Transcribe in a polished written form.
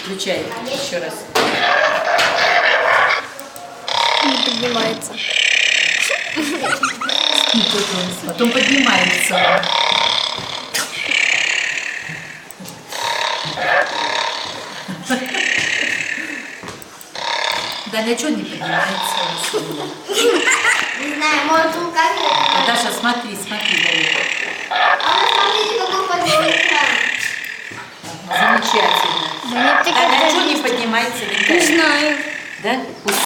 Включай еще раз. Не поднимается. Потом поднимается. Да ничего не поднимается. Не знаю, может руками. Даша, смотри, Дарья. А вы смотрите, какой подъем экран. Замечательно. Да нет, Да ничего не поднимается, не знаю. да?